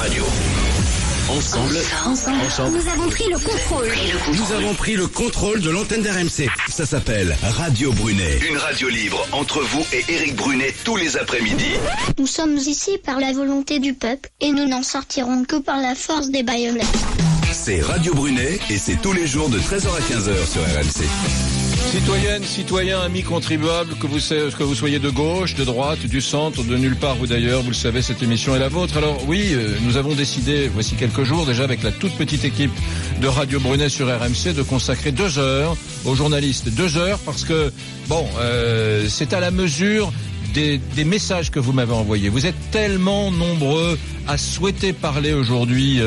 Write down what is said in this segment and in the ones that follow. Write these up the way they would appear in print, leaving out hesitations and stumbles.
radio. Ensemble, nous avons pris le contrôle. Nous avons pris le contrôle de l'antenne d'RMC. Ça s'appelle Radio Brunet. Une radio libre entre vous et Éric Brunet tous les après-midi. Nous sommes ici par la volonté du peuple et nous n'en sortirons que par la force des baïonnettes. C'est Radio Brunet et c'est tous les jours de 13h à 15h sur RMC. Citoyennes, citoyens, amis contribuables, que vous soyez de gauche, de droite, du centre, de nulle part ou d'ailleurs, vous le savez, cette émission est la vôtre. Alors oui, nous avons décidé, voici quelques jours déjà, avec la toute petite équipe de Radio Brunet sur RMC, de consacrer 2 heures aux journalistes. 2 heures parce que, c'est à la mesure des messages que vous m'avez envoyés. Vous êtes tellement nombreux à souhaiter parler aujourd'hui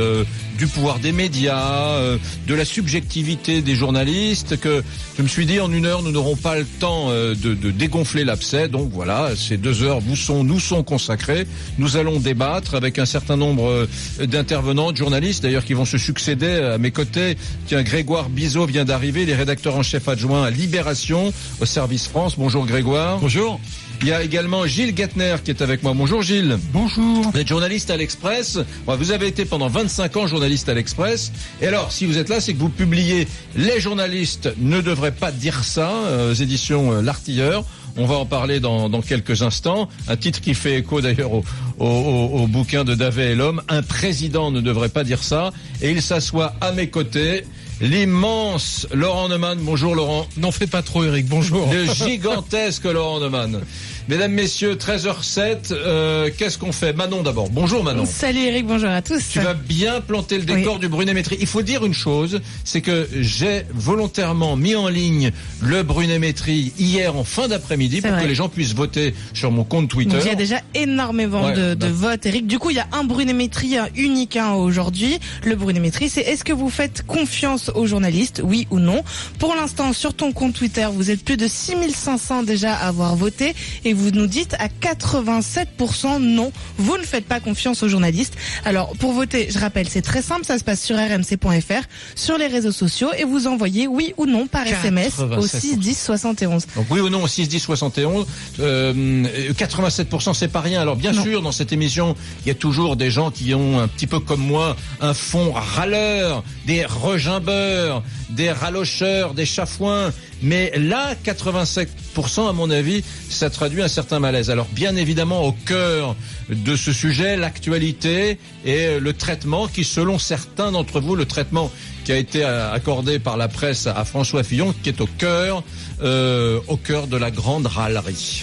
du pouvoir des médias, de la subjectivité des journalistes, que je me suis dit en 1 heure nous n'aurons pas le temps de dégonfler l'abcès. Donc voilà, ces 2 heures nous sont consacrées. Nous allons débattre avec un certain nombre d'intervenants, de journalistes d'ailleurs qui vont se succéder à mes côtés. Tiens, Grégoire Bizot vient d'arriver, il est rédacteur en chef adjoint à Libération au service France. Bonjour Grégoire. Bonjour. Il y a également Gilles Gattner qui est avec moi. Bonjour Gilles. Bonjour. Vous êtes journaliste à l'Express. Vous avez été pendant 25 ans journaliste à l'Express. Et alors, si vous êtes là, c'est que vous publiez « Les journalistes ne devraient pas dire ça » aux éditions L'Artilleur. On va en parler dans quelques instants. Un titre qui fait écho d'ailleurs au bouquin de Davet et l'homme. Un président ne devrait pas dire ça. Et il s'assoit à mes côtés. L'immense Laurent Neumann. Bonjour Laurent. N'en fais pas trop Eric, bonjour. Le gigantesque Laurent Neumann. Mesdames, messieurs, 13h07, qu'est-ce qu'on fait? Manon d'abord. Bonjour Manon. Salut Eric, bonjour à tous. Tu vas bien planter le décor du Brunet-Métrie. Il faut dire une chose, c'est que j'ai volontairement mis en ligne le Brunet-Métrie hier en fin d'après-midi pour que les gens puissent voter sur mon compte Twitter. Donc, il y a déjà énormément de votes Eric. Du coup, il y a un Brunet-Métrie unique aujourd'hui. Le Brunet-Métrie, c'est est-ce que vous faites confiance aux journalistes, oui ou non? Pour l'instant, sur ton compte Twitter, vous êtes plus de 6500 déjà à avoir voté et vous nous dites à 87% non, vous ne faites pas confiance aux journalistes. Alors, pour voter, je rappelle, c'est très simple, ça se passe sur rmc.fr, sur les réseaux sociaux et vous envoyez oui ou non par SMS au 61071. Donc oui ou non au 61071, 87% c'est pas rien. Alors bien sûr, dans cette émission, il y a toujours des gens qui ont un petit peu comme moi un fond râleur, des regimbeurs, des ralocheurs, des chafouins. Mais là, 87%, à mon avis, ça traduit un certain malaise. Alors, bien évidemment, au cœur de ce sujet, l'actualité et le traitement qui, selon certains d'entre vous, le traitement qui a été accordé par la presse à François Fillon, qui est au cœur de la grande râlerie.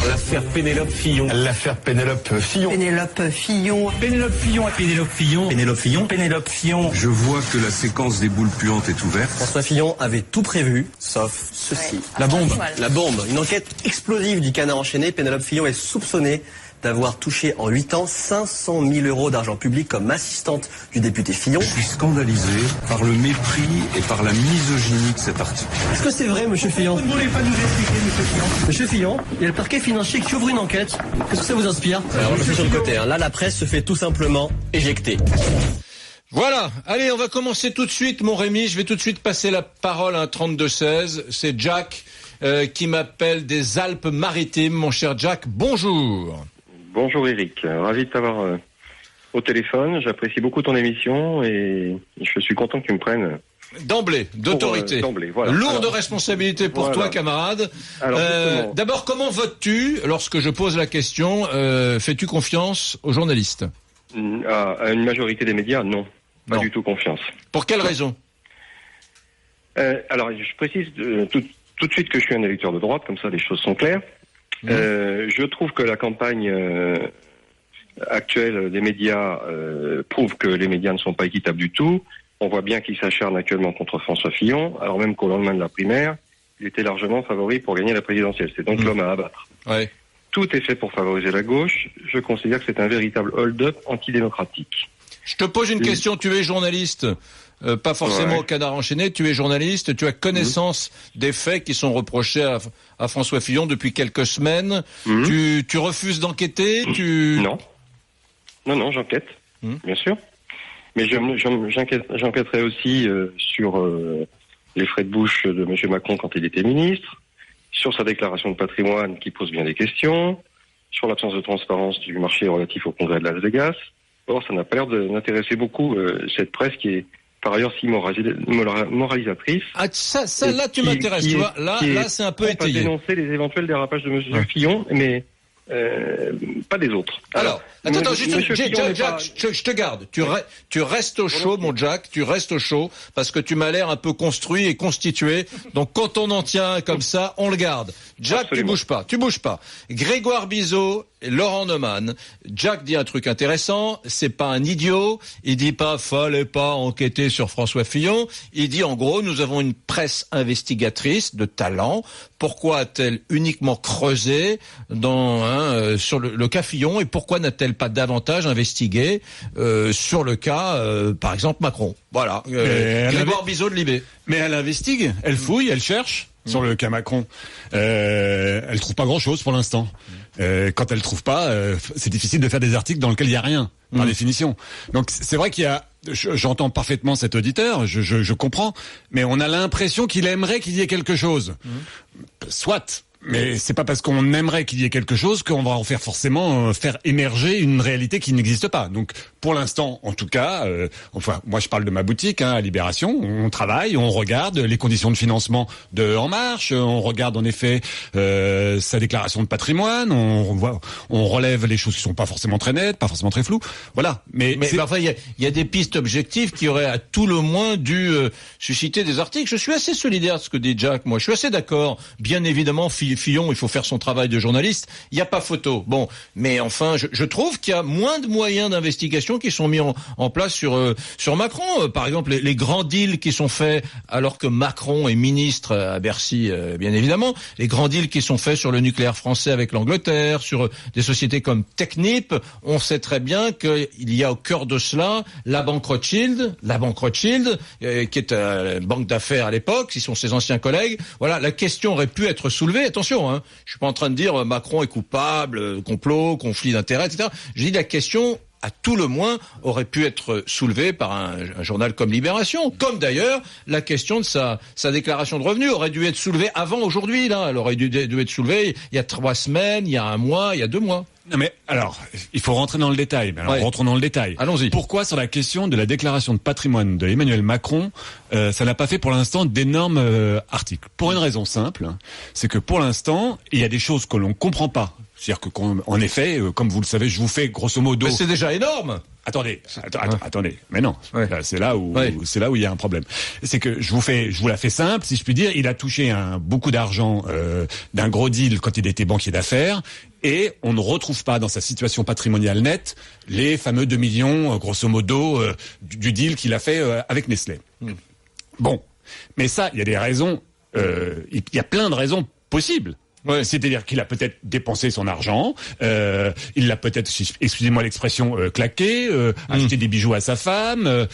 L'affaire Pénélope Fillon. L'affaire Pénélope Fillon. Pénélope Fillon. Pénélope Fillon. Pénélope Fillon. Pénélope Fillon. Pénélope Fillon. Je vois que la séquence des boules puantes est ouverte. François Fillon avait tout prévu, sauf ceci. La bombe. La bombe. Une enquête explosive du Canard enchaîné. Pénélope Fillon est soupçonnée d'avoir touché en 8 ans 500 000 euros d'argent public comme assistante du député Fillon. Je suis scandalisé par le mépris et par la misogynie de cet article. Est-ce que c'est vrai, monsieur Fillon? Vous ne voulez pas nous expliquer, monsieur Fillon? Monsieur Fillon, il y a le parquet financier qui ouvre une enquête. Qu'est-ce que ça vous inspire? Alors, je suis sur le côté. Là, la presse se fait tout simplement éjecter. Voilà, allez, on va commencer tout de suite, mon Rémi. Je vais tout de suite passer la parole à un 32-16. C'est Jack qui m'appelle des Alpes-Maritimes. Mon cher Jack, bonjour. Bonjour Eric, ravi de t'avoir au téléphone. J'apprécie beaucoup ton émission et je suis content que tu me prennes. D'emblée, d'autorité. D'emblée, voilà. Lourde responsabilité pour toi, camarade. Alors, d'abord, comment votes-tu lorsque je pose la question fais-tu confiance aux journalistes? À une majorité des médias, non. Pas du tout confiance. Pour quelle raison? Alors, je précise tout de suite que je suis un électeur de droite, comme ça les choses sont claires. Je trouve que la campagne actuelle des médias prouve que les médias ne sont pas équitables du tout. On voit bien qu'ils s'acharnent actuellement contre François Fillon, alors même qu'au lendemain de la primaire, il était largement favori pour gagner la présidentielle. C'est donc l'homme à abattre. Ouais. Tout est fait pour favoriser la gauche. Je considère que c'est un véritable hold-up antidémocratique. Je te pose une question, tu es journaliste, pas forcément au Canard enchaîné, tu es journaliste, tu as connaissance des faits qui sont reprochés à François Fillon depuis quelques semaines. Tu refuses d'enquêter? Non, j'enquête, bien sûr. Mais j'enquêterai aussi sur les frais de bouche de M. Macron quand il était ministre, sur sa déclaration de patrimoine qui pose bien des questions, sur l'absence de transparence du marché relatif au congrès de Las Vegas. Or, ça n'a pas l'air d'intéresser beaucoup cette presse qui est par ailleurs si moralisatrice. Ah, ça là, tu m'intéresses, tu vois. Là, c'est un peu étayé. Dénoncer les éventuels dérapages de Monsieur Fillon, mais pas des autres. Alors, attends, juste, Jack, je te garde. Tu restes au chaud, mon Jack, tu restes au chaud, parce que tu m'as l'air un peu construit et constitué. Donc, quand on en tient un comme ça, on le garde. Jack, absolument. Tu bouges pas. Grégoire Bizot, Laurent Neumann. Jack dit un truc intéressant, c'est pas un idiot. Il dit pas, fallait pas enquêter sur François Fillon. Il dit, en gros, nous avons une presse investigatrice de talent. Pourquoi a-t-elle uniquement creusé sur le cas Fillon, et pourquoi n'a-t-elle pas davantage investigué sur le cas, par exemple, Macron? Voilà. Grégoire Bizot de Libé. Mais elle investigue, elle fouille, elle cherche sur le cas Macron. Elle trouve pas grand-chose pour l'instant. Quand elle trouve pas, c'est difficile de faire des articles dans lesquels il y a rien, par définition. Donc c'est vrai qu'il y a, j'entends parfaitement cet auditeur, je comprends, mais on a l'impression qu'il aimerait qu'il y ait quelque chose. Soit. Mais c'est pas parce qu'on aimerait qu'il y ait quelque chose qu'on va en faire forcément faire émerger une réalité qui n'existe pas. Donc pour l'instant, en tout cas, moi je parle de ma boutique à Libération, on travaille, on regarde les conditions de financement de En Marche, on regarde en effet sa déclaration de patrimoine, on relève les choses qui sont pas forcément très nettes, pas forcément très floues. Voilà. Mais parfois il y a des pistes objectives qui auraient à tout le moins dû susciter des articles. Je suis assez solidaire de ce que dit Jack. Moi, je suis assez d'accord. Bien évidemment, Fillon, il faut faire son travail de journaliste. Il n'y a pas photo. Bon, mais enfin, je trouve qu'il y a moins de moyens d'investigation qui sont mis en place sur Macron. Par exemple, les grands deals qui sont faits alors que Macron est ministre à Bercy, bien évidemment. Les grands deals qui sont faits sur le nucléaire français avec l'Angleterre, sur des sociétés comme Technip. On sait très bien qu'il y a au cœur de cela la banque Rothschild, qui est une banque d'affaires à l'époque, qui sont ses anciens collègues. Voilà, la question aurait pu être soulevée. Attention, je suis pas en train de dire Macron est coupable, complot, conflit d'intérêts, etc. Je dis la question, à tout le moins, aurait pu être soulevée par un journal comme Libération. Comme d'ailleurs, la question de sa déclaration de revenus aurait dû être soulevée avant aujourd'hui. Là, elle aurait dû être soulevée il y a 3 semaines, il y a 1 mois, il y a 2 mois. Non mais alors, il faut rentrer dans le détail. Mais alors, rentrons dans le détail. Allons-y. Pourquoi sur la question de la déclaration de patrimoine de Emmanuel Macron, ça n'a pas fait pour l'instant d'énormes articles? Pour une raison simple, c'est que pour l'instant, il y a des choses que l'on comprend pas. C'est-à-dire que, en effet, comme vous le savez, je vous fais grosso modo. Mais c'est déjà énorme. Attendez. Mais non. Ouais. C'est là où il y a un problème. C'est que je vous la fais simple, si je puis dire. Il a touché beaucoup d'argent d'un gros deal quand il était banquier d'affaires. Et on ne retrouve pas dans sa situation patrimoniale nette les fameux 2 millions, grosso modo, du deal qu'il a fait avec Nestlé. Bon. Mais ça, il y a des raisons, il y a plein de raisons possibles. Ouais. C'est-à-dire qu'il a peut-être dépensé son argent, il l'a peut-être, excusez-moi l'expression, claqué, acheté des bijoux à sa femme.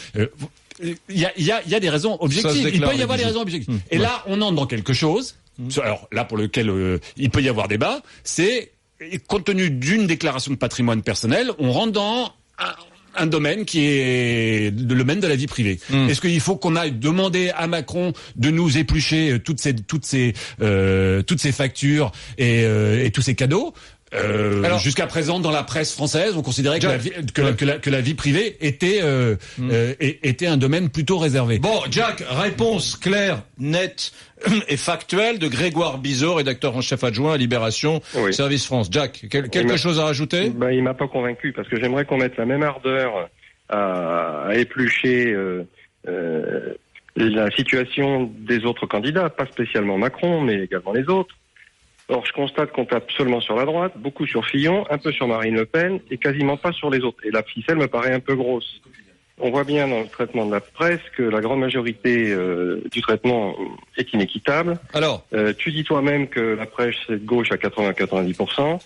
Il y a des raisons objectives. Il peut y avoir des raisons objectives. Et là, on entre dans quelque chose. Alors là, pour lequel il peut y avoir débat, c'est compte tenu d'une déclaration de patrimoine personnel, on rentre dans un domaine qui est le domaine de la vie privée. Est-ce qu'il faut qu'on aille demander à Macron de nous éplucher toutes ces factures et tous ces cadeaux? Alors, jusqu'à présent, dans la presse française, on considérait que la vie privée était un domaine plutôt réservé. Bon, Jack, réponse claire, nette et factuelle de Grégoire Bizot, rédacteur en chef adjoint à Libération, Service France. Jack, quelque chose à rajouter? Il m'a pas convaincu, parce que j'aimerais qu'on mette la même ardeur à éplucher la situation des autres candidats, pas spécialement Macron, mais également les autres. Or, je constate qu'on tape seulement sur la droite, beaucoup sur Fillon, un peu sur Marine Le Pen, et quasiment pas sur les autres. Et la ficelle me paraît un peu grosse. On voit bien dans le traitement de la presse que la grande majorité du traitement est inéquitable. Alors, tu dis toi-même que la presse est de gauche à 80-90%.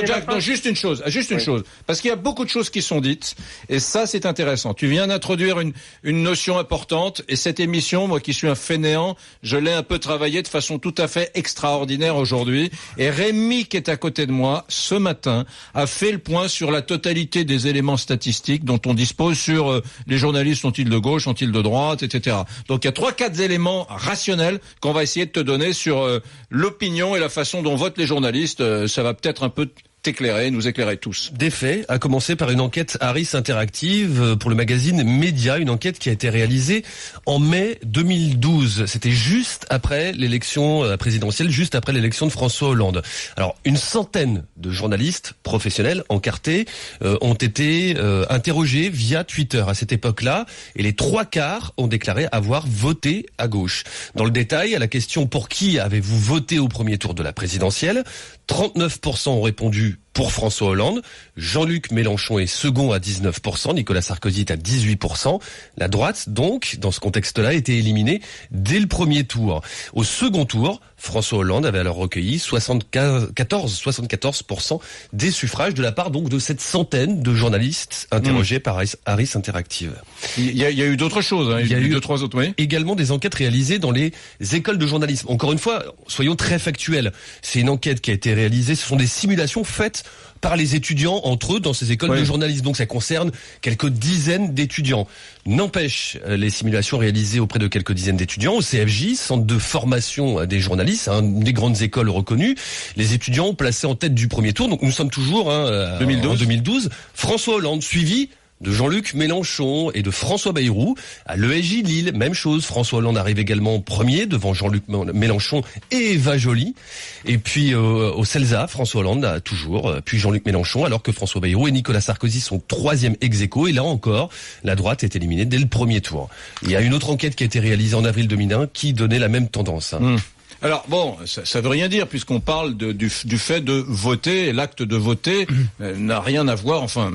Jack, juste une chose. Parce qu'il y a beaucoup de choses qui sont dites, et ça, c'est intéressant. Tu viens d'introduire une notion importante, et cette émission, moi qui suis un fainéant, je l'ai un peu travaillée de façon tout à fait extraordinaire aujourd'hui. Et Rémi, qui est à côté de moi, ce matin, a fait le point sur la totalité des éléments statistiques dont on dispose sur les journalistes sont-ils de gauche, sont-ils de droite, etc. Donc il y a 3-4 éléments rationnels qu'on va essayer de te donner sur l'opinion et la façon dont votent les journalistes. Ça va peut-être un peu nous éclairer tous. Des faits, à commencer par une enquête Harris Interactive pour le magazine Média, une enquête qui a été réalisée en mai 2012. C'était juste après l'élection présidentielle, juste après l'élection de François Hollande. Alors, une centaine de journalistes professionnels encartés ont été interrogés via Twitter à cette époque-là, et les 3/4 ont déclaré avoir voté à gauche. Dans le détail, à la question « Pour qui avez-vous voté au premier tour de la présidentielle ?», 39% ont répondu pour François Hollande, Jean-Luc Mélenchon est second à 19%, Nicolas Sarkozy est à 18%. La droite, donc, dans ce contexte-là, était éliminée dès le premier tour. Au second tour, François Hollande avait alors recueilli 74% des suffrages de la part donc de cette centaine de journalistes interrogés par Harris Interactive. Il y a eu d'autres choses, hein. Il y a eu 2-3 autres, oui. Également des enquêtes réalisées dans les écoles de journalisme. Encore une fois, soyons très factuels. C'est une enquête qui a été réalisée, ce sont des simulations faites par les étudiants entre eux dans ces écoles de journalisme. Donc ça concerne quelques dizaines d'étudiants. N'empêche, les simulations réalisées auprès de quelques dizaines d'étudiants au CFJ, centre de formation des journalistes, une des grandes écoles reconnues, les étudiants ont placé en tête du premier tour, donc nous sommes toujours en 2012, François Hollande, suivi de Jean-Luc Mélenchon et de François Bayrou. À l'ESJ Lille, même chose. François Hollande arrive également premier devant Jean-Luc Mélenchon et Eva Joly. Et puis au CELSA, François Hollande a toujours, puis Jean-Luc Mélenchon, alors que François Bayrou et Nicolas Sarkozy sont troisième ex aequo. Et là encore, la droite est éliminée dès le premier tour. Il y a une autre enquête qui a été réalisée en avril 2001 qui donnait la même tendance. Alors bon, ça veut rien dire puisqu'on parle du fait de voter. L'acte de voter n'a rien à voir, enfin...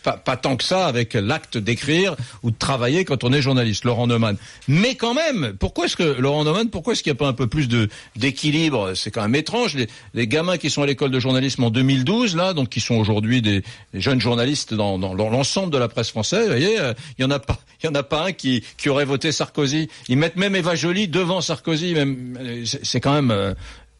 Pas tant que ça avec l'acte d'écrire ou de travailler quand on est journaliste, Laurent Neumann. Mais quand même, pourquoi est-ce qu'il n'y a pas un peu plus d'équilibre ? C'est quand même étrange. Les gamins qui sont à l'école de journalisme en 2012, là, donc qui sont aujourd'hui des jeunes journalistes dans l'ensemble de la presse française, vous voyez, il y en a pas un qui aurait voté Sarkozy. Ils mettent même Eva Joly devant Sarkozy. Même, c'est quand même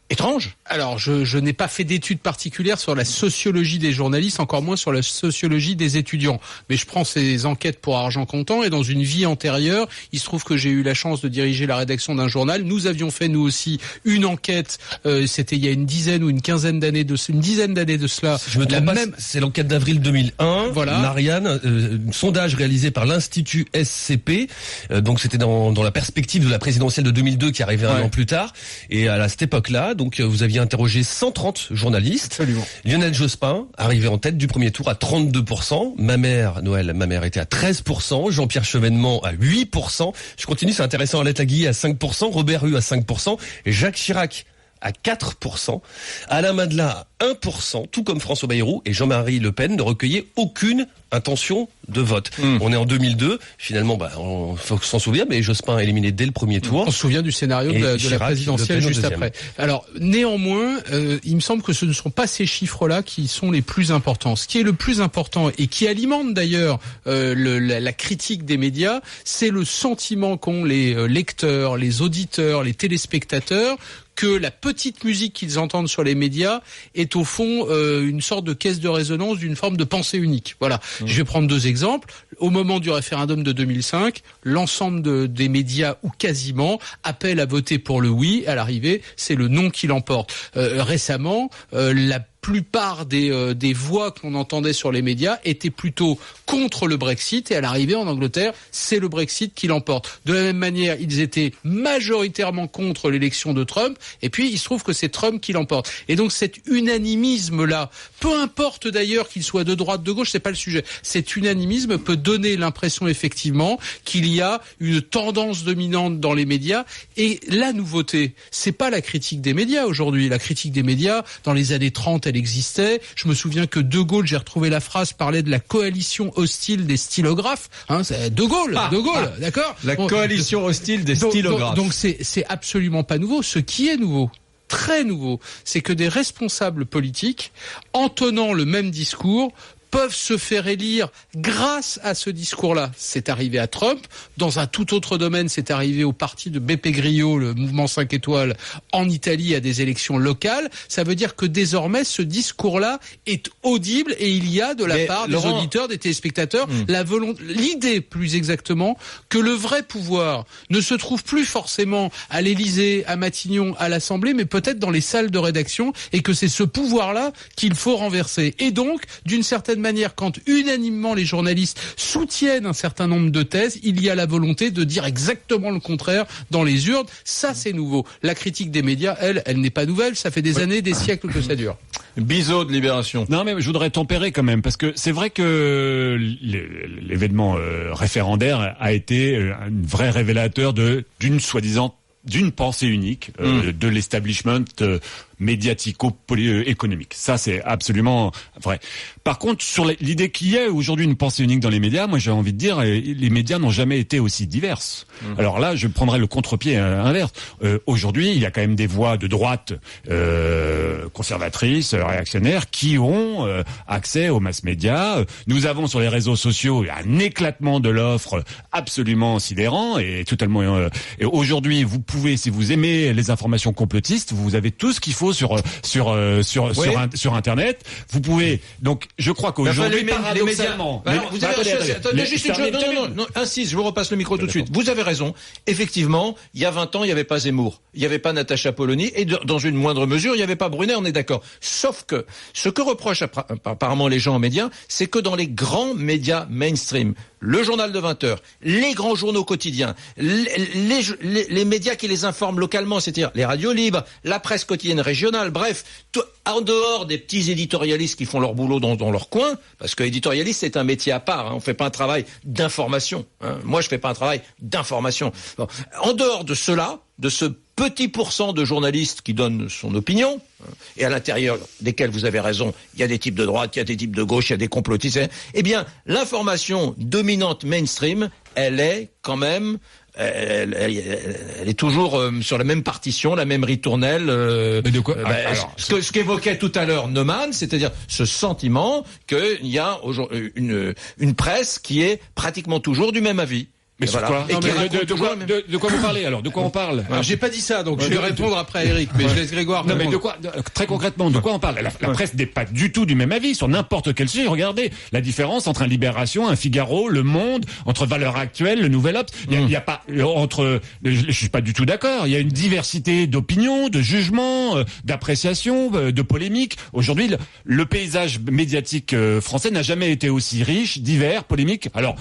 étrange. Alors, je n'ai pas fait d'études particulières sur la sociologie des journalistes, encore moins sur la sociologie des étudiants. Mais je prends ces enquêtes pour argent comptant, et dans une vie antérieure, il se trouve que j'ai eu la chance de diriger la rédaction d'un journal. Nous avions fait, nous aussi, une enquête, c'était il y a une dizaine d'années de cela. Je me trompe pas, c'est l'enquête d'avril 2001. Voilà. Marianne, un sondage réalisé par l'Institut SCP. Donc c'était dans la perspective de la présidentielle de 2002 qui arrivait un an plus tard. Et à cette époque-là, donc vous aviez interrogé 130 journalistes. Absolument. Lionel Jospin arrivé en tête du premier tour à 32%. Ma mère était à 13%. Jean-Pierre Chevènement à 8%. Je continue, c'est intéressant. Arlette Aguillet à 5%. Robert Hue à 5%. Et Jacques Chirac à 4%. Alain Madelin à 1%, tout comme François Bayrou, et Jean-Marie Le Pen ne recueillait aucune intention de vote. On est en 2002, finalement, on faut s'en souvenir, mais Jospin est éliminé dès le premier tour. On se souvient du scénario de la présidentielle juste après. Alors, néanmoins, il me semble que ce ne sont pas ces chiffres-là qui sont les plus importants. Ce qui est le plus important, et qui alimente d'ailleurs la critique des médias, c'est le sentiment qu'ont les lecteurs, les auditeurs, les téléspectateurs, que la petite musique qu'ils entendent sur les médias est au fond une sorte de caisse de résonance d'une forme de pensée unique. Voilà. Je vais prendre deux exemples. Au moment du référendum de 2005, l'ensemble des médias, ou quasiment, appellent à voter pour le oui. À l'arrivée, c'est le non qui l'emporte. Récemment, la plupart des voix que l'on entendait sur les médias étaient plutôt contre le Brexit, et à l'arrivée en Angleterre, c'est le Brexit qui l'emporte. De la même manière, ils étaient majoritairement contre l'élection de Trump, et puis il se trouve que c'est Trump qui l'emporte. Et donc cet unanimisme-là, peu importe d'ailleurs qu'il soit de droite, de gauche, c'est pas le sujet. Cet unanimisme peut donner l'impression effectivement qu'il y a une tendance dominante dans les médias, et la nouveauté, c'est pas la critique des médias aujourd'hui. La critique des médias, dans les années 30, elle existait. Je me souviens que De Gaulle, j'ai retrouvé la phrase, parlait de la coalition hostile des stylographes. C'est De Gaulle, d'accord ? La coalition hostile des stylographes. Donc c'est absolument pas nouveau. Ce qui est nouveau, très nouveau, c'est que des responsables politiques, en tenant le même discours, peuvent se faire élire grâce à ce discours-là. C'est arrivé à Trump. Dans un tout autre domaine, c'est arrivé au parti de Beppe Grillo, le mouvement 5 étoiles, en Italie, à des élections locales. Ça veut dire que désormais, ce discours-là est audible et il y a de la part des auditeurs, des téléspectateurs, l'idée, plus exactement, que le vrai pouvoir ne se trouve plus forcément à l'Élysée, à Matignon, à l'Assemblée, mais peut-être dans les salles de rédaction, et que c'est ce pouvoir-là qu'il faut renverser. Et donc, d'une certaine manière, quand unanimement les journalistes soutiennent un certain nombre de thèses, il y a la volonté de dire exactement le contraire dans les urnes. Ça, c'est nouveau. La critique des médias, elle n'est pas nouvelle. Ça fait des années, des siècles que ça dure. Bizot de Libération. Non, mais je voudrais tempérer quand même, parce que c'est vrai que l'événement référendaire a été un vrai révélateur d'une pensée unique de l'establishment médiatico-économique. Ça, c'est absolument vrai. Par contre, sur l'idée qu'il y ait aujourd'hui une pensée unique dans les médias, moi j'ai envie de dire, les médias n'ont jamais été aussi diverses. Alors là, je prendrais le contre-pied inverse. Aujourd'hui, il y a quand même des voix de droite conservatrices, réactionnaires, qui ont accès aux mass médias. Nous avons sur les réseaux sociaux un éclatement de l'offre absolument sidérant et totalement... et aujourd'hui, vous pouvez, si vous aimez les informations complotistes, vous avez tout ce qu'il faut sur Internet. Vous pouvez... Donc, je crois qu'aujourd'hui, paradoxalement... Vous avez juste une chose. Non, insiste, je vous repasse le micro tout de suite. Vous avez raison. Effectivement, il y a 20 ans, il n'y avait pas Zemmour. Il n'y avait pas Natacha Polony. Et dans une moindre mesure, il n'y avait pas Brunet, on est d'accord. Sauf que, ce que reprochent apparemment les gens en médias, c'est que dans les grands médias mainstream, le journal de 20 heures, les grands journaux quotidiens, les médias qui les informent localement, c'est-à-dire les radios libres, la presse quotidienne régionale, bref, en dehors des petits éditorialistes qui font leur boulot dans leur coin, parce que éditorialiste c'est un métier à part, on fait pas un travail d'information. Moi je fais pas un travail d'information. Bon. En dehors de cela, de ce petit pourcent de journalistes qui donnent son opinion, et à l'intérieur desquels vous avez raison, il y a des types de droite, il y a des types de gauche, il y a des complotistes, eh bien l'information dominante mainstream, elle est quand même... Elle est toujours sur la même partition, la même ritournelle. Mais de quoi ce qu'évoquait tout à l'heure Neumann, c'est-à-dire ce sentiment qu'il y a une presse qui est pratiquement toujours du même avis. Mais voilà. Quoi de quoi vous parlez alors? De quoi on parle? Alors, j'ai pas dit ça, donc je vais répondre après à Eric, mais je laisse Grégoire. Non, mais de quoi, très concrètement, de quoi on parle? La presse n'est pas du tout du même avis sur n'importe quel sujet. Regardez la différence entre un Libération, un Figaro, Le Monde, entre Valeurs Actuelles, le Nouvel Obs. Il y a pas je suis pas du tout d'accord. Il y a une diversité d'opinions, de jugements, d'appréciations, de polémiques. Aujourd'hui, le paysage médiatique français n'a jamais été aussi riche, divers, polémique. Alors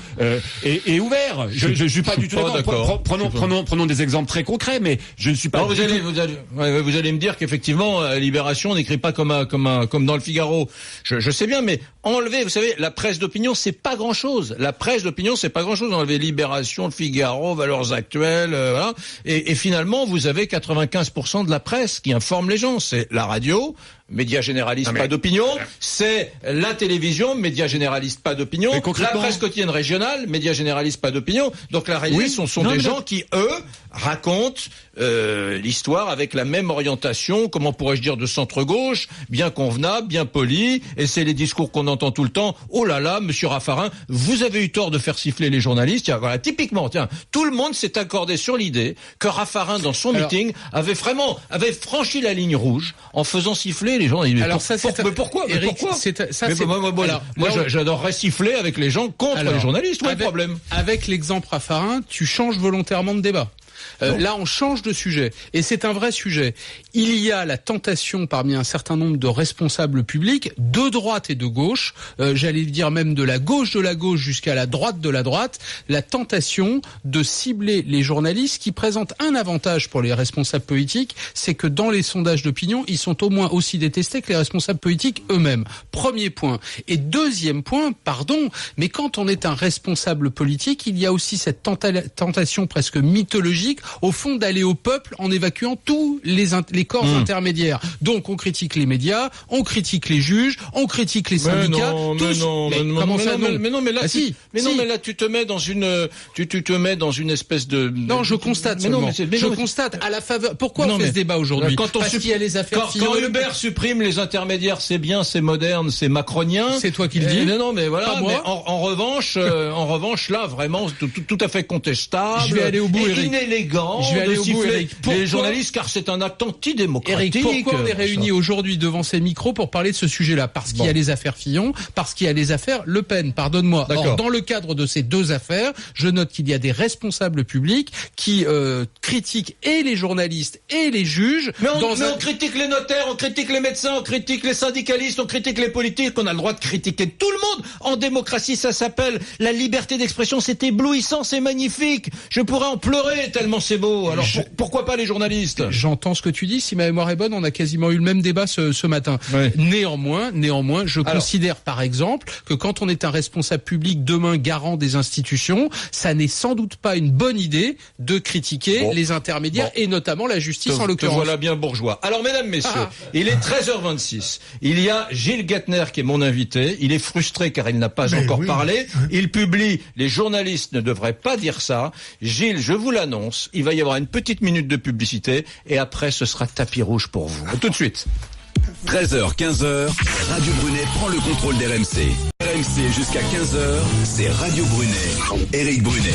et ouvert. Je suis pas du tout d'accord. Prenons des exemples très concrets, mais je ne suis pas. Non, vous allez me dire qu'effectivement, Libération n'écrit pas comme dans le Figaro. Je sais bien, mais enlever, vous savez, la presse d'opinion, c'est pas grand-chose. La presse d'opinion, c'est pas grand-chose. Enlever Libération, le Figaro, Valeurs Actuelles, voilà. Et finalement, vous avez 95% de la presse qui informe les gens. C'est la radio. Médias généralistes, pas d'opinion. C'est la télévision, médias généralistes, pas d'opinion. La presse quotidienne régionale, médias généralistes, pas d'opinion. Donc la réalité, ce sont des gens qui, eux, racontent l'histoire avec la même orientation, comment pourrais-je dire, de centre-gauche, bien convenable, bien poli. Et c'est les discours qu'on entend tout le temps. Oh là là, monsieur Raffarin, vous avez eu tort de faire siffler les journalistes. Tiens, voilà, typiquement, tout le monde s'est accordé sur l'idée que Raffarin, dans son meeting, avait franchi la ligne rouge en faisant siffler les gens. Alors ça, pourquoi Moi, j'adorerais siffler avec les gens contre les journalistes. Où est le problème? Avec l'exemple Raffarin, tu changes volontairement de débat. Là, on change de sujet. Et c'est un vrai sujet. Il y a la tentation parmi un certain nombre de responsables publics, de droite et de gauche, j'allais dire même de la gauche jusqu'à la droite de la droite, la tentation de cibler les journalistes qui présentent un avantage pour les responsables politiques, c'est que dans les sondages d'opinion, ils sont au moins aussi détestés que les responsables politiques eux-mêmes. Premier point. Et deuxième point, pardon, mais quand on est un responsable politique, il y a aussi cette tentation presque mythologique critique, au fond, d'aller au peuple en évacuant tous les corps intermédiaires. Donc, on critique les médias, on critique les juges, on critique les syndicats. Mais là, tu te mets dans une espèce de. Non, je constate. Je constate à la faveur. Pourquoi on fait ce débat aujourd'hui? Parce qu'il y a les affaires Fillon. Quand Hubert supprime les intermédiaires, c'est bien, c'est moderne, c'est macronien. C'est toi qui le dis. Mais voilà. Mais en revanche, là, vraiment, tout à fait contestable. Je vais aller au bout, Eric. Inélégant. Je vais aller au bout, Eric. Les journalistes, car c'est un acte antidémocratique. Eric, pourquoi on est réunis aujourd'hui devant ces micros pour parler de ce sujet-là? Parce qu'il y a les affaires Fillon, parce qu'il y a les affaires Le Pen. Pardonne-moi. Or, dans le cadre de ces deux affaires, je note qu'il y a des responsables publics qui critiquent et les journalistes et les juges. Mais on critique les notaires, on critique les médecins, on critique les syndicalistes, on critique les politiques. On a le droit de critiquer tout le monde. En démocratie, ça s'appelle la liberté d'expression. C'est éblouissant, c'est magnifique. Je pourrais en pleurer tellement c'est beau. Alors pourquoi pas les journalistes? J'entends ce que tu dis. Si ma mémoire est bonne, on a quasiment eu le même débat ce matin. Ouais. Néanmoins, je considère par exemple que quand on est un responsable public demain garant des institutions, ça n'est sans doute pas une bonne idée de critiquer les intermédiaires et notamment la justice en l'occurrence. Voilà bien bourgeois. Alors mesdames, messieurs, il est 13h26. Il y a Gilles Gettner qui est mon invité. Il est frustré car il n'a pas encore parlé. Il publie « Les journalistes ne devraient pas dire ça ». Gilles, je vous l'annonce, il va y avoir une petite minute de publicité et après ce sera tapis rouge pour vous. À tout de suite. 13h, 15h, Radio Brunet prend le contrôle d'RMC. RMC jusqu'à 15h, c'est Radio Brunet. Éric Brunet.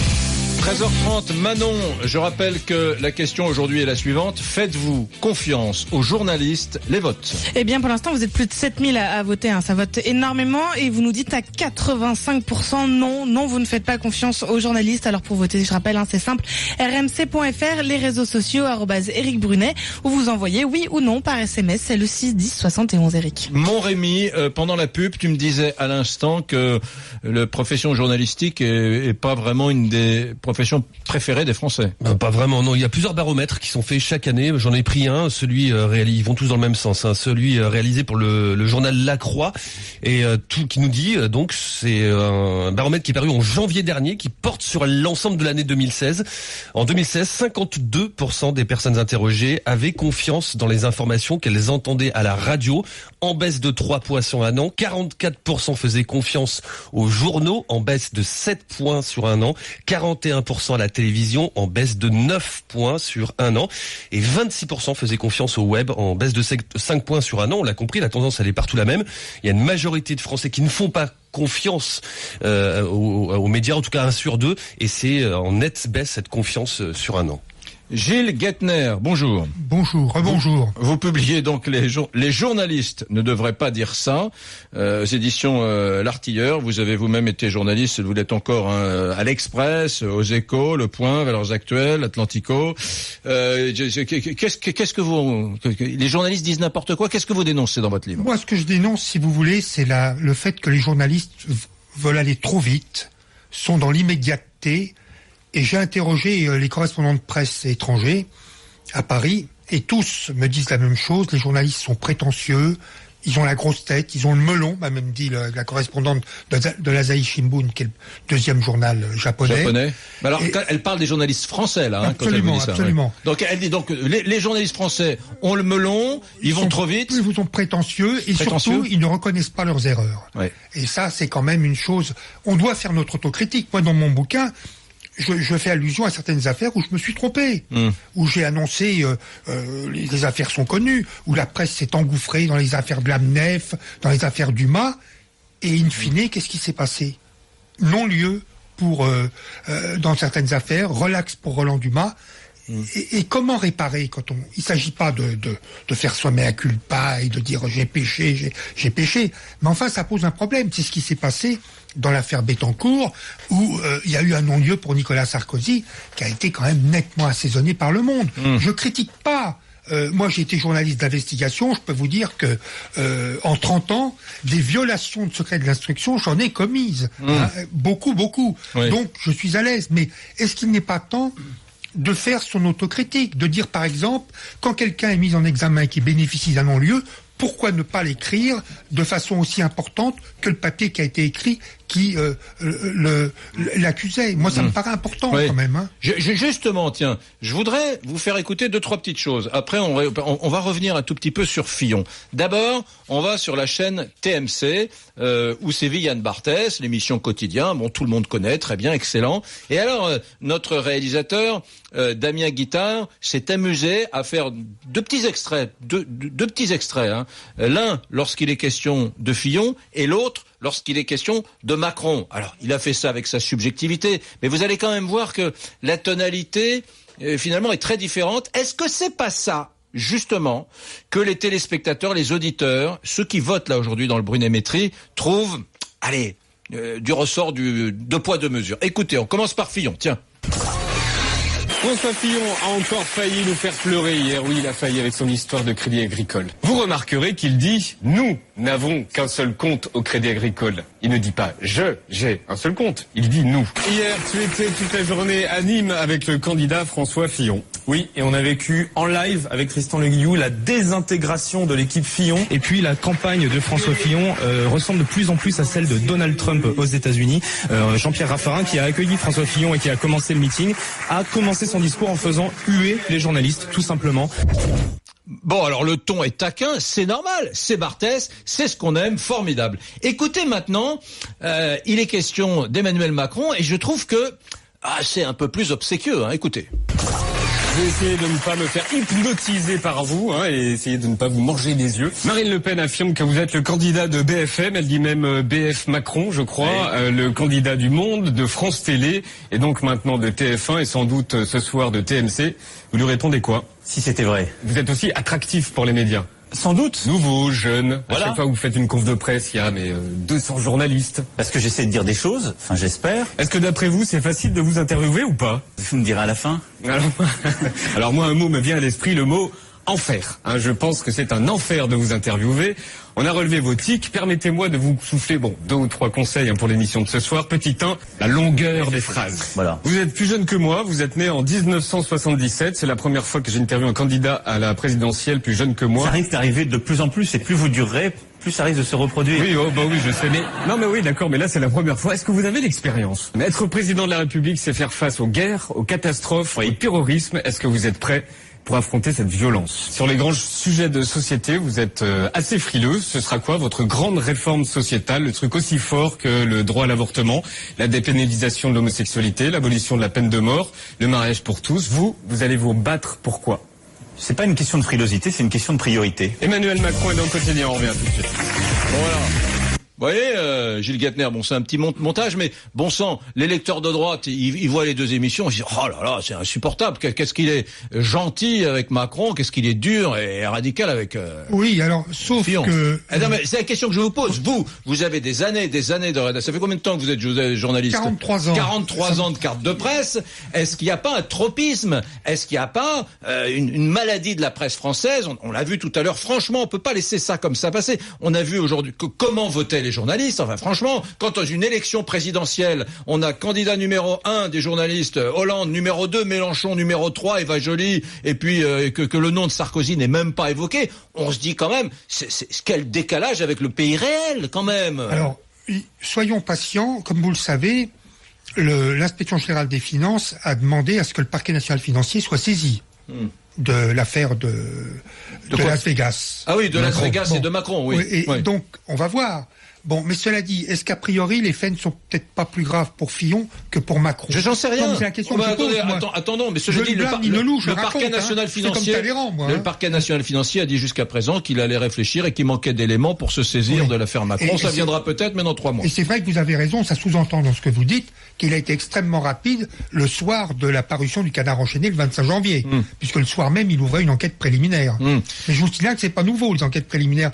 13h30, Manon, je rappelle que la question aujourd'hui est la suivante. Faites-vous confiance aux journalistes, les votes? Eh bien, pour l'instant, vous êtes plus de 7000 à voter. Ça vote énormément et vous nous dites à 85% non, vous ne faites pas confiance aux journalistes. Alors pour voter, je rappelle, c'est simple, rmc.fr, les réseaux sociaux, @Éric Brunet, ou vous envoyez oui ou non par SMS, c'est le 6 10 71, Éric. Mon Rémi, pendant la pub, tu me disais à l'instant que la profession journalistique est pas vraiment une des profession préférée des Français. Pas vraiment, non. Il y a plusieurs baromètres qui sont faits chaque année. J'en ai pris un, celui ils vont tous dans le même sens. Celui réalisé pour le journal La Croix et tout qui nous dit donc c'est un baromètre qui est paru en janvier dernier, qui porte sur l'ensemble de l'année 2016. En 2016, 52% des personnes interrogées avaient confiance dans les informations qu'elles entendaient à la radio, en baisse de 3 points sur un an. 44% faisaient confiance aux journaux, en baisse de 7 points sur un an. 41% à la télévision, en baisse de 9 points sur un an. Et 26% faisaient confiance au web, en baisse de 5 points sur un an. On l'a compris, la tendance elle est partout la même. Il y a une majorité de Français qui ne font pas confiance aux médias, en tout cas 1 sur 2, et c'est en nette baisse cette confiance sur un an. Gilles Gettner, bonjour. Bonjour, rebonjour. Vous publiez donc les journalistes ne devraient pas dire ça, aux éditions L'Artilleur. Vous avez vous-même été journaliste, vous l'êtes encore à l'Express, aux Échos, Le Point, Valeurs Actuelles, Atlantico. Qu'est-ce que vous, les journalistes disent n'importe quoi, qu'est-ce que vous dénoncez dans votre livre? Moi, ce que je dénonce, si vous voulez, c'est le fait que les journalistes veulent aller trop vite, sont dans l'immédiateté. Et j'ai interrogé les correspondants de presse étrangers à Paris, et tous me disent la même chose. Les journalistes sont prétentieux, ils ont la grosse tête, ils ont le melon, m'a même dit la correspondante de l'Asahi Shimbun, qui est le deuxième journal japonais. Mais alors, elle parle des journalistes français, là, absolument, quand elle me dit ça. Absolument. Ouais. Donc, elle dit donc les journalistes français ont le melon, ils vont trop vite. Ils sont prétentieux, et surtout, ils ne reconnaissent pas leurs erreurs. Ouais. Et ça, c'est quand même une chose. On doit faire notre autocritique. Moi, dans mon bouquin, je fais allusion à certaines affaires où je me suis trompé, où j'ai annoncé les affaires sont connues, où la presse s'est engouffrée dans les affaires de l'AMNEF, dans les affaires Dumas, et in fine, qu'est-ce qui s'est passé? Non-lieu pour dans certaines affaires, relax pour Roland Dumas. Et comment réparer quand il s'agit pas de faire soi mea culpa et de dire j'ai péché, mais enfin ça pose un problème. C'est ce qui s'est passé dans l'affaire Bettencourt, où il y a eu un non-lieu pour Nicolas Sarkozy, qui a été quand même nettement assaisonné par Le Monde. Je critique pas. Moi, j'ai été journaliste d'investigation. Je peux vous dire que en 30 ans, des violations de secret de l'instruction, j'en ai commises. Beaucoup. Oui. Donc, je suis à l'aise. Mais est-ce qu'il n'est pas temps de faire son autocritique, de dire par exemple, quand quelqu'un est mis en examen et qui bénéficie d'un non-lieu, pourquoi ne pas l'écrire de façon aussi importante que le papier qui a été écrit qui l'accusait. Moi, ça me paraît important quand même. Hein. Justement, tiens, je voudrais vous faire écouter 2-3 petites choses. Après, on va revenir un tout petit peu sur Fillon. D'abord, on va sur la chaîne TMC, où sévit Yann Barthès, l'émission Quotidien. Bon, tout le monde connaît, très bien, excellent. Et alors, notre réalisateur, Damien Guittard, s'est amusé à faire deux petits extraits. Hein. L'un, lorsqu'il est question de Fillon, et l'autre, lorsqu'il est question de Macron. Alors, il a fait ça avec sa subjectivité, mais vous allez quand même voir que la tonalité, finalement, est très différente. Est-ce que c'est pas ça, justement, que les téléspectateurs, les auditeurs, ceux qui votent là aujourd'hui dans le Brunet-Métrie, trouvent, du ressort du deux poids, deux mesures? Écoutez, on commence par Fillon, tiens. François Fillon a encore failli nous faire pleurer hier. Oui, il a failli avec son histoire de Crédit Agricole. Vous remarquerez qu'il dit « Nous n'avons qu'un seul compte au Crédit Agricole ». Il ne dit pas « j'ai un seul compte ». Il dit « nous ». Hier, tu étais toute la journée à Nîmes avec le candidat François Fillon. Oui, et on a vécu en live avec Tristan Le Guillou la désintégration de l'équipe Fillon. Et puis la campagne de François Fillon ressemble de plus en plus à celle de Donald Trump aux États-Unis. Jean-Pierre Raffarin, qui a accueilli François Fillon et qui a commencé le meeting, a commencé son discours en faisant huer les journalistes, tout simplement. Bon, alors le ton est taquin, c'est normal, c'est Barthès, c'est ce qu'on aime, formidable. Écoutez maintenant, il est question d'Emmanuel Macron et je trouve que c'est un peu plus obséquieux, hein, écoutez. Je vais essayer de ne pas me faire hypnotiser par vous et essayer de ne pas vous manger les yeux. Marine Le Pen affirme que vous êtes le candidat de BFM, elle dit même BF Macron, je crois, le candidat du Monde, de France Télé et donc maintenant de TF1 et sans doute ce soir de TMC. Vous lui répondez quoi? Si c'était vrai. Vous êtes aussi attractif pour les médias. Sans doute. Nouveau, jeune. Voilà. À chaque fois que vous faites une conf de presse, il y a 200 journalistes. Parce que j'essaie de dire des choses, j'espère. Est-ce que d'après vous, c'est facile de vous interviewer ou pas? Vous me direz à la fin. Alors moi, un mot me vient à l'esprit, le mot enfer. Je pense que c'est un enfer de vous interviewer. On a relevé vos tics. Permettez-moi de vous souffler 2 ou 3 conseils pour l'émission de ce soir. Petit 1, la longueur des phrases. Voilà. Vous êtes plus jeune que moi, vous êtes né en 1977. C'est la première fois que j'interviewe un candidat à la présidentielle plus jeune que moi. Ça risque d'arriver de plus en plus et plus vous durerez, plus ça risque de se reproduire. Oui, oui, je sais. Oui, d'accord, mais là c'est la première fois. Est-ce que vous avez l'expérience? Être président de la République, c'est faire face aux guerres, aux catastrophes, au terrorisme. Est-ce que vous êtes prêt pour affronter cette violence? Sur les grands sujets de société, vous êtes assez frileux. Ce sera quoi votre grande réforme sociétale, le truc aussi fort que le droit à l'avortement, la dépénalisation de l'homosexualité, l'abolition de la peine de mort, le mariage pour tous? Vous allez vous battre pour quoi? C'est pas une question de frilosité, c'est une question de priorité. Emmanuel Macron est dans le quotidien, on revient tout de suite. Voilà. Vous voyez, Gilles Gattner, c'est un petit montage, mais bon sang, les lecteurs de droite, ils voient les deux émissions, ils disent oh là là, c'est insupportable. Qu'est-ce qu'il est gentil avec Macron, qu'est-ce qu'il est dur et radical avec. Oui, alors sauf Fillon. Que. Non, mais c'est la question que je vous pose. Vous avez des années de rédaction. Ça fait combien de temps que vous êtes journaliste? 43 ans. 43 ans de carte de presse. Est-ce qu'il n'y a pas un tropisme? Est-ce qu'il n'y a pas une maladie de la presse française? On l'a vu tout à l'heure. Franchement, on peut pas laisser ça comme ça passer. On a vu aujourd'hui comment votaient les journalistes. Enfin, franchement, quand dans une élection présidentielle, on a candidat numéro 1 des journalistes, Hollande, numéro 2, Mélenchon, numéro 3, Eva Joly, et puis que le nom de Sarkozy n'est même pas évoqué, on se dit quand même, quel décalage avec le pays réel, quand même. Alors, soyons patients, comme vous le savez, l'inspection générale des finances a demandé à ce que le parquet national financier soit saisi. De l'affaire de Las Vegas. Ah oui, de Las Vegas et de Macron, oui. Et donc, on va voir. Bon, mais cela dit, est-ce qu'a priori les faits ne sont peut-être pas plus graves pour Fillon que pour Macron? J'en sais rien. C'est la question que je pose, attendons, mais cela dit, le parquet national financier, le parquet national financier a dit jusqu'à présent qu'il allait réfléchir et qu'il manquait d'éléments pour se saisir de l'affaire Macron. Ça viendra peut-être, mais dans 3 mois. Et c'est vrai que vous avez raison, ça sous-entend dans ce que vous dites qu'il a été extrêmement rapide le soir de la parution du Canard enchaîné le 25 janvier, puisque le soir même il ouvrait une enquête préliminaire. Mais je vous signale que c'est pas nouveau les enquêtes préliminaires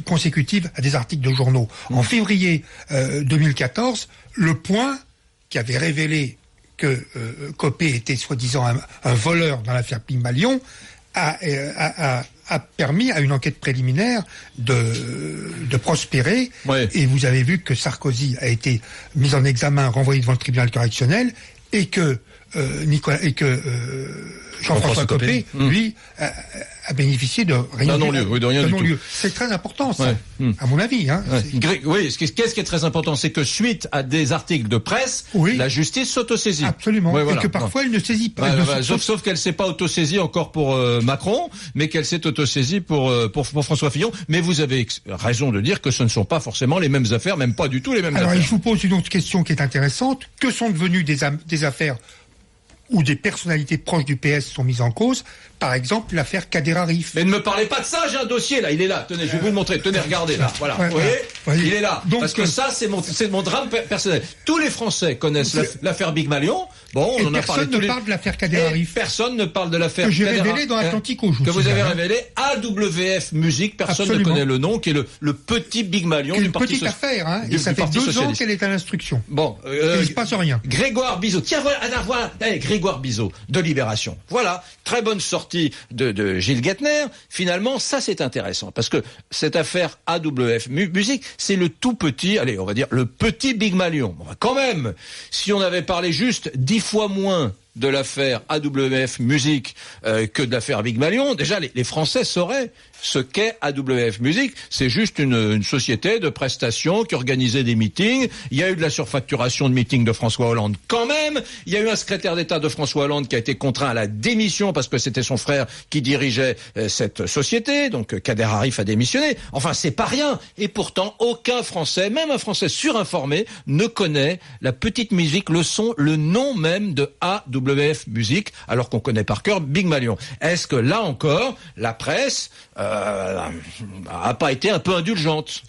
consécutives à des articles de journaux. En février 2014, Le Point, qui avait révélé que Copé était soi-disant un voleur dans l'affaire Pygmalion, a permis à une enquête préliminaire de prospérer. Ouais. Et vous avez vu que Sarkozy a été mis en examen, renvoyé devant le tribunal correctionnel, et que Jean-François Copé, lui, a bénéficié de rien du tout. C'est très important, ça, à mon avis. Hein. Oui, qu'est-ce qui est très important, c'est que suite à des articles de presse, la justice s'autosaisit. Absolument. Ouais, voilà. Et que parfois elle ne saisit pas. Sauf qu'elle s'est pas autosaisie encore pour Macron, mais qu'elle s'est autosaisie pour François Fillon. Mais vous avez raison de dire que ce ne sont pas forcément les mêmes affaires, même pas du tout les mêmes affaires. Alors, je vous pose une autre question qui est intéressante. Que sont devenues des affaires où des personnalités proches du PS sont mises en cause, par exemple l'affaire Kader Arif. Mais ne me parlez pas de ça, j'ai un dossier là, il est là, tenez, je vais vous le montrer, tenez, regardez là, voilà, vous voyez, il est là, donc, parce que ça c'est mon drame personnel. Tous les Français connaissent l'affaire Big Malion, bon, on en a parlé. Personne ne parle de l'affaire Kader Arif. Personne ne parle de l'affaire que j'ai révélé dans Atlantique au jour. Que vous avez révélé, AWF Musique, personne ne connaît le nom, qui est le petit Big Malion du Parti Socialiste. Petite affaire, hein, et ça fait 2 ans qu'elle est à l'instruction. Bon, il ne se passe rien. Grégoire Bizot, tiens voilà, Grégoire Bizot, de Libération. Voilà, très bonne sortie de Gilles Guethner. Finalement, ça c'est intéressant parce que cette affaire AWF Musique, c'est le tout petit, allez, on va dire le petit Big Malion. Bon, quand même, si on avait parlé juste 10 fois moins de l'affaire AWF Musique que de l'affaire Big Malion, déjà les Français sauraient ce qu'est AWF Musique. C'est juste une société de prestations qui organisait des meetings. Il y a eu de la surfacturation de meetings de François Hollande quand même. Il y a eu un secrétaire d'État de François Hollande qui a été contraint à la démission parce que c'était son frère qui dirigeait cette société. Donc Kader Arif a démissionné. Enfin, c'est pas rien. Et pourtant, aucun Français, même un Français surinformé, ne connaît la petite musique, le son, le nom même de AWF Musique, alors qu'on connaît par cœur Big Malion. Est-ce que là encore, la presse a pas été un peu indulgente?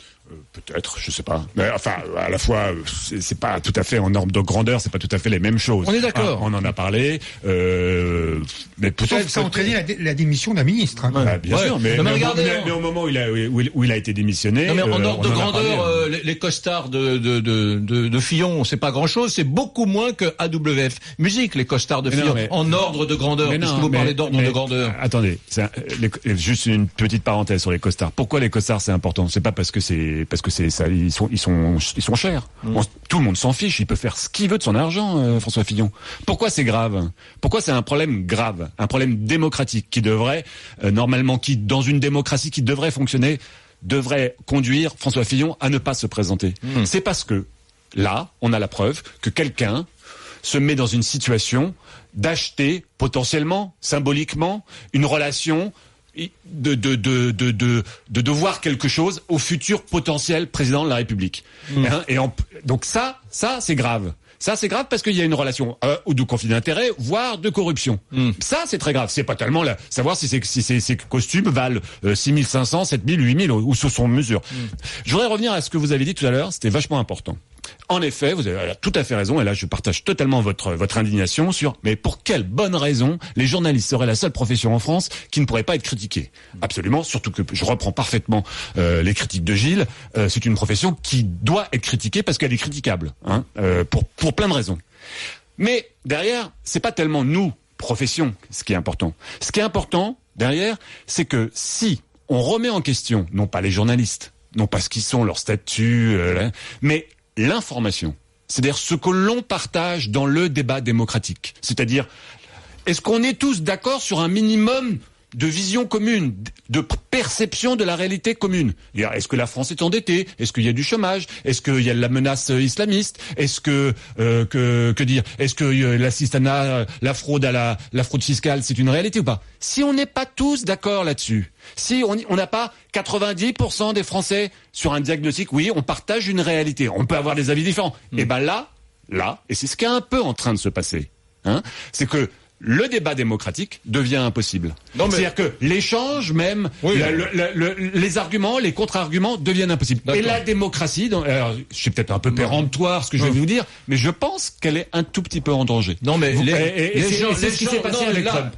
Peut-être, je sais pas. Mais enfin, à la fois, c'est pas tout à fait en ordre de grandeur, c'est pas tout à fait les mêmes choses. On est d'accord. On en a parlé. Mais peut-être que ça a entraîné la démission d'un ministre. Hein. Bien sûr, mais au moment où il a été démissionné. Non, mais en ordre de grandeur, les costards de Fillon, c'est pas grand-chose. C'est beaucoup moins que AWF Musique, les costards de Fillon, en ordre de grandeur. Puisque vous parlez d'ordre de grandeur. Attendez, juste une petite parenthèse sur les costards. Pourquoi les costards c'est important? C'est pas parce que c'est ça, ils sont chers. Tout le monde s'en fiche, il peut faire ce qu'il veut de son argent, François Fillon. Pourquoi c'est grave? Pourquoi c'est un problème grave, un problème démocratique qui devrait normalement, qui dans une démocratie qui devrait fonctionner, devrait conduire François Fillon à ne pas se présenter? C'est parce que là, on a la preuve que quelqu'un se met dans une situation d'acheter potentiellement, symboliquement, une relation, de devoir quelque chose au futur potentiel président de la République. Donc ça c'est grave. Ça, c'est grave parce qu'il y a une relation ou de conflit d'intérêt, voire de corruption. Ça, c'est très grave. C'est pas tellement savoir si ces costumes valent 6 500, 7 000, 8 000 ou sous son mesure. Je voudrais revenir à ce que vous avez dit tout à l'heure. C'était vachement important. En effet, vous avez tout à fait raison, et là je partage totalement votre indignation sur mais pour quelle bonne raison les journalistes seraient la seule profession en France qui ne pourrait pas être critiquée. Absolument, surtout que je reprends parfaitement les critiques de Gilles, c'est une profession qui doit être critiquée parce qu'elle est critiquable, pour plein de raisons. Mais derrière, c'est pas tellement nous, profession, ce qui est important. Ce qui est important derrière, c'est que si on remet en question, non pas les journalistes, non pas ce qu'ils sont, leur statut, mais l'information, c'est-à-dire ce que l'on partage dans le débat démocratique. C'est-à-dire, est-ce qu'on est tous d'accord sur un minimum de vision commune, de perception de la réalité commune? Est-ce que la France est endettée? Est-ce qu'il y a du chômage? Est-ce qu'il y a la menace islamiste? Est-ce que est-ce que l'assistanat, la fraude la fraude fiscale, c'est une réalité ou pas? Si on n'est pas tous d'accord là-dessus, si on n'a pas 90% des Français sur un diagnostic, oui, on partage une réalité. On peut avoir des avis différents. Et ben là, et c'est ce qui est un peu en train de se passer, c'est que le débat démocratique devient impossible. C'est-à-dire que l'échange même, les arguments, les contre-arguments deviennent impossibles. Et la démocratie, alors, je suis peut-être un peu péremptoire ce que je vais vous dire, mais je pense qu'elle est un tout petit peu en danger. Non mais c'est ce qui s'est passé avec Trump.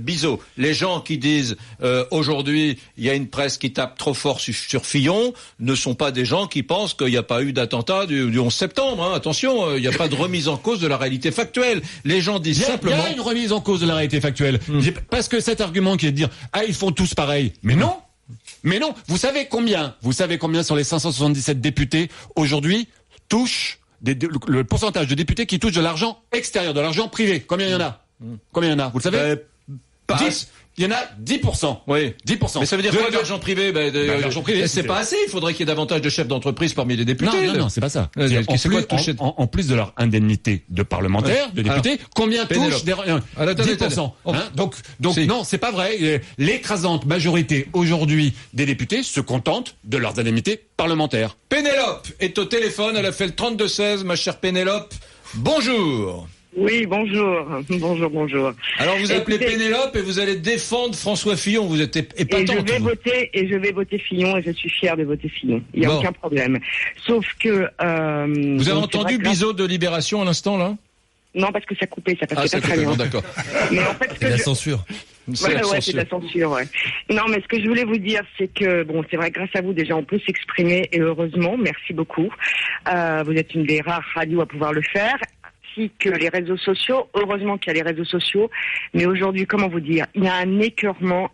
Bizot, les gens qui disent aujourd'hui il y a une presse qui tape trop fort sur Fillon ne sont pas des gens qui pensent qu'il n'y a pas eu d'attentat du 11 septembre. Attention, il n'y a pas de remise en cause de la réalité factuelle. Les gens disent simplement... Il y a une remise en cause de la réalité factuelle. Parce que cet argument qui est de dire ils font tous pareil. Mais non. Vous savez combien sur les 577 députés aujourd'hui touchent le pourcentage de députés qui touchent de l'argent extérieur, de l'argent privé. Combien il y en a? Combien il y en a? Vous le savez? 10. Il y en a 10%. Oui. 10%. Mais ça veut dire quoi, l'argent privé? L'argent privé, c'est pas assez. Il faudrait qu'il y ait davantage de chefs d'entreprise parmi les députés. Non, c'est pas ça. En plus de leur indemnité de parlementaire, de député, combien touchent 10%. Donc non, c'est pas vrai. L'écrasante majorité aujourd'hui des députés se contentent de leurs indemnités parlementaires. Pénélope est au téléphone. Elle a fait le 32-16, ma chère Pénélope. Bonjour. Oui, bonjour. Bonjour. Alors vous appelez Pénélope et vous allez défendre François Fillon. Vous êtes épatante. Et je vais voter Fillon et je suis fière de voter Fillon. Il n'y a aucun problème. Sauf que... vous avez entendu Bizot de Libération à l'instant, là? Non, parce que ça coupait, ça passait pas très bien. Bon, d'accord. Mais en fait, c'est la censure. C'est la censure, ouais. Non, mais ce que je voulais vous dire, c'est que, bon, c'est vrai, grâce à vous, déjà, on peut s'exprimer, et heureusement, merci beaucoup. Vous êtes une des rares radios à pouvoir le faire. Que les réseaux sociaux, heureusement qu'il y a les réseaux sociaux, mais aujourd'hui, comment vous dire, il y a un écœurement,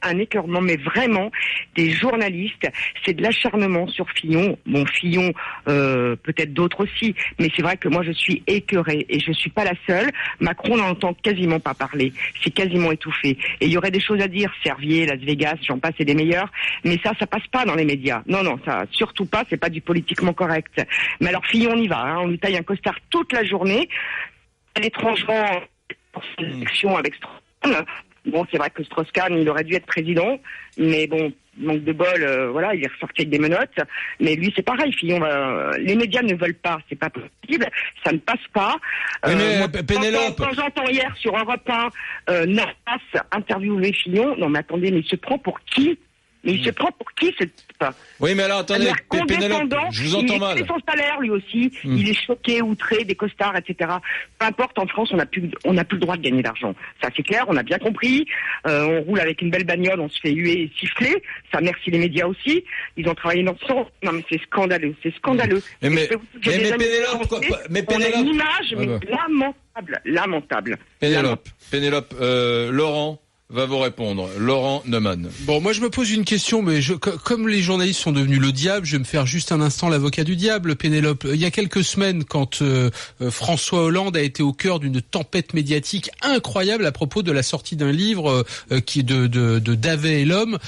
mais vraiment, des journalistes, c'est de l'acharnement sur Fillon. Bon, Fillon, peut-être d'autres aussi, mais c'est vrai que moi, je suis écœurée, et je suis pas la seule. Macron n'en entend quasiment pas parler, c'est quasiment étouffé. Et il y aurait des choses à dire, Servier, Las Vegas, j'en passe, c'est des meilleurs, mais ça passe pas dans les médias. Non, ça, surtout pas, c'est pas du politiquement correct. Mais alors, Fillon, on y va, on lui taille un costard toute la journée. Étrangement, pour ses élections avec Strauss-Kahn. Bon, c'est vrai que Strauss-Kahn, il aurait dû être président, mais bon, manque de bol, voilà, il est ressorti avec des menottes. Mais lui, c'est pareil, Fillon, les médias ne veulent pas, c'est pas possible, ça ne passe pas. Mais Pénélope... Quand j'entends hier sur Europe 1, Narpas interviewer Fillon, non mais attendez, mais il se prend pour qui? Mais il se prend pour qui Oui, mais alors attendez, Pénélope, je vous entends mal. Il fait son salaire lui aussi, il est choqué, outré, des costards, etc. Peu importe, en France, on n'a plus le droit de gagner d'argent. Ça c'est clair, on a bien compris. On roule avec une belle bagnole, on se fait huer et siffler. Ça, merci les médias aussi. Ils ont travaillé dans ce sens. Non mais c'est scandaleux, Mais Pénélope, on a une image, mais lamentable. Pénélope, Laurent va vous répondre. Laurent Neumann. Bon, moi je me pose une question, mais comme les journalistes sont devenus le diable, je vais me faire juste un instant l'avocat du diable, Pénélope. Il y a quelques semaines, quand François Hollande a été au cœur d'une tempête médiatique incroyable à propos de la sortie d'un livre qui est de Davet et l'homme,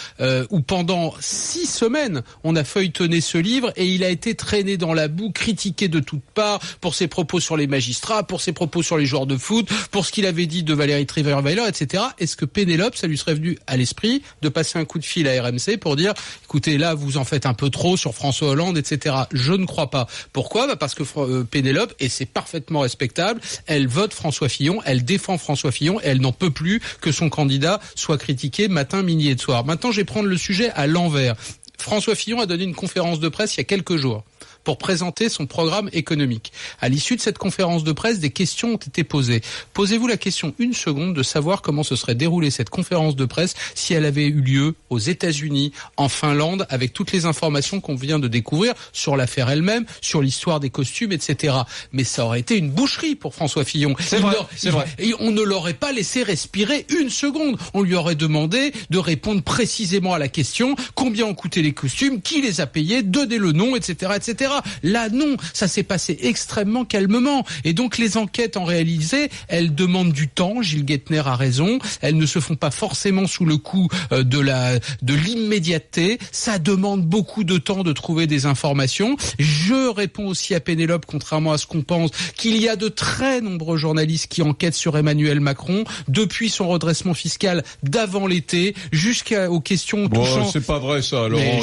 où pendant 6 semaines, on a feuilletonné ce livre et il a été traîné dans la boue, critiqué de toutes parts pour ses propos sur les magistrats, pour ses propos sur les joueurs de foot, pour ce qu'il avait dit de Valérie Trierweiler, etc. Est-ce que Pénélope, ça lui serait venu à l'esprit de passer un coup de fil à RMC pour dire, écoutez, là, vous en faites un peu trop sur François Hollande, etc. Je ne crois pas. Pourquoi? Parce que Pénélope, et c'est parfaitement respectable, elle vote François Fillon, elle défend François Fillon, et elle n'en peut plus que son candidat soit critiqué matin, midi et soir. Maintenant, je vais prendre le sujet à l'envers. François Fillon a donné une conférence de presse il y a quelques jours pour présenter son programme économique. À l'issue de cette conférence de presse, des questions ont été posées. Posez-vous la question une seconde de savoir comment se serait déroulée cette conférence de presse si elle avait eu lieu aux États-Unis, en Finlande, avec toutes les informations qu'on vient de découvrir sur l'affaire elle-même, sur l'histoire des costumes, etc. Mais ça aurait été une boucherie pour François Fillon. C'est vrai. Et on ne l'aurait pas laissé respirer une seconde. On lui aurait demandé de répondre précisément à la question combien ont coûté les costumes, qui les a payés, donner le nom, etc., etc. Là, non, ça s'est passé extrêmement calmement. Et donc, les enquêtes, en réalité, elles demandent du temps. Gilles Guethner a raison. Elles ne se font pas forcément sous le coup de l'immédiateté. Ça demande beaucoup de temps de trouver des informations. Je réponds aussi à Pénélope, contrairement à ce qu'on pense, qu'il y a de très nombreux journalistes qui enquêtent sur Emmanuel Macron depuis son redressement fiscal d'avant l'été jusqu'aux questions touchant... c'est pas vrai ça, Laurent.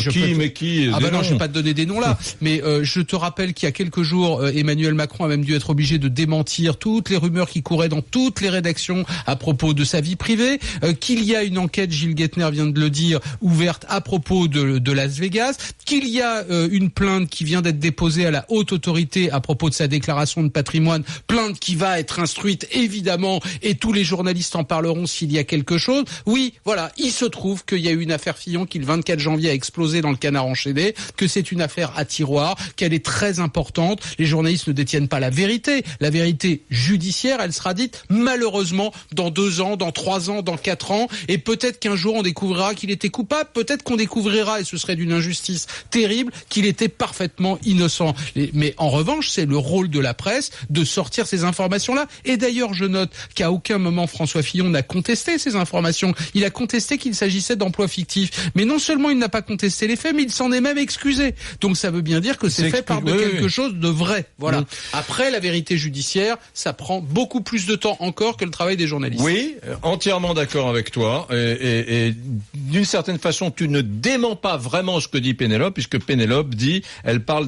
Qui Ah bah non, je vais pas te donner des noms là. Mais je te rappelle qu'il y a quelques jours, Emmanuel Macron a même dû être obligé de démentir toutes les rumeurs qui couraient dans toutes les rédactions à propos de sa vie privée, qu'il y a une enquête, Gilles Guethner vient de le dire, ouverte à propos de Las Vegas, qu'il y a une plainte qui vient d'être déposée à la haute autorité à propos de sa déclaration de patrimoine, plainte qui va être instruite évidemment, et tous les journalistes en parleront s'il y a quelque chose. Oui, voilà, il se trouve qu'il y a eu une affaire Fillon qui le 24 janvier a explosé explosé dans le Canard enchaîné, que c'est une affaire à tiroir, qu'elle est très importante. Les journalistes ne détiennent pas la vérité. La vérité judiciaire, elle sera dite malheureusement dans 2 ans, dans 3 ans, dans 4 ans. Et peut-être qu'un jour on découvrira qu'il était coupable. Peut-être qu'on découvrira, et ce serait d'une injustice terrible, qu'il était parfaitement innocent. Mais en revanche, c'est le rôle de la presse de sortir ces informations-là. Et d'ailleurs, je note qu'à aucun moment François Fillon n'a contesté ces informations. Il a contesté qu'il s'agissait d'emplois fictifs. Mais non seulement il n'a pas contesté les faits, mais il s'en est même excusé. Donc ça veut bien dire que c'est fait par quelque chose de vrai. Voilà. Après, la vérité judiciaire, ça prend beaucoup plus de temps encore que le travail des journalistes. Oui, entièrement d'accord avec toi. Et d'une certaine façon, tu ne déments pas vraiment ce que dit Pénélope, puisque Pénélope dit, elle parle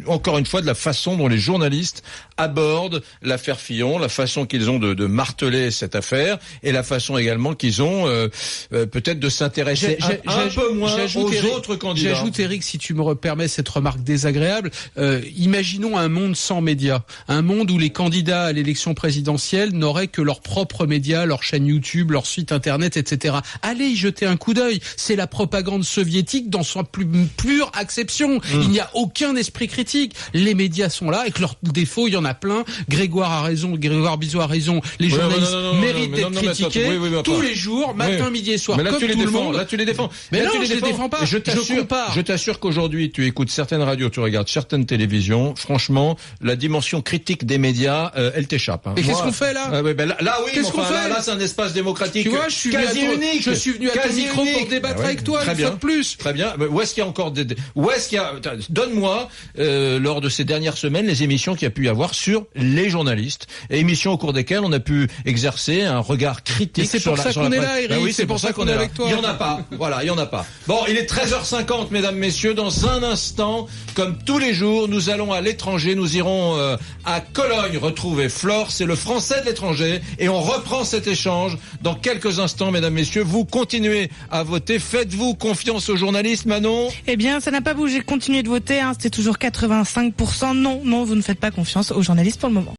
encore une fois, de la façon dont les journalistes abordent l'affaire Fillon, la façon qu'ils ont de marteler cette affaire, et la façon également qu'ils ont peut-être de s'intéresser un peu moins aux autres candidats. J'ajoute, Eric, si tu me permets cette remarque désagréable, imaginons un monde sans médias, un monde où les candidats à l'élection présidentielle n'auraient que leurs propres médias, leur chaîne YouTube, leur site internet, etc. Allez y jeter un coup d'œil. C'est la propagande soviétique dans sa plus pure acception. Il n'y a aucun esprit critique. Les médias sont là, avec leurs défauts, il y en a plein. Grégoire Bizot a raison. Les journalistes méritent d'être critiqués tous les jours, matin, midi et soir, mais là, comme tu les tout le défends, monde. là, tu les défends. Mais là, non, tu les je les défends pas. Je t'assure qu'aujourd'hui, tu écoutes certaines radios, tu regardes certaines télévisions. Franchement, la dimension critique des médias, elle t'échappe. Et qu'est-ce qu'on fait là? Là, oui, qu'est-ce qu'on fait là, c'est un espace démocratique. Tu vois, je suis venu à ton micro pour débattre avec toi, une fois de plus. Très bien. Où est-ce qu'il y a encore donne-moi, lors de ces dernières semaines, les émissions qu'il y a pu y avoir sur les journalistes. Et émissions au cours desquelles on a pu exercer un regard critique. Et c'est pour ça qu'on est là, Eric. Oui, c'est pour ça qu'on est avec toi. Il y en a pas. Voilà, il y en a pas. Bon, il est 13h50, mesdames, messieurs. Dans un instant, comme tous les jours, nous allons à l'étranger. Nous irons à Cologne retrouver Flore. C'est le français de l'étranger. Et on reprend cet échange dans quelques instants, mesdames, messieurs. Vous continuez à voter. Faites-vous confiance aux journalistes, Manon? Eh bien, ça n'a pas bougé. Continuez de voter. C'était toujours 85%. Non, vous ne faites pas confiance aux journalistes pour le moment.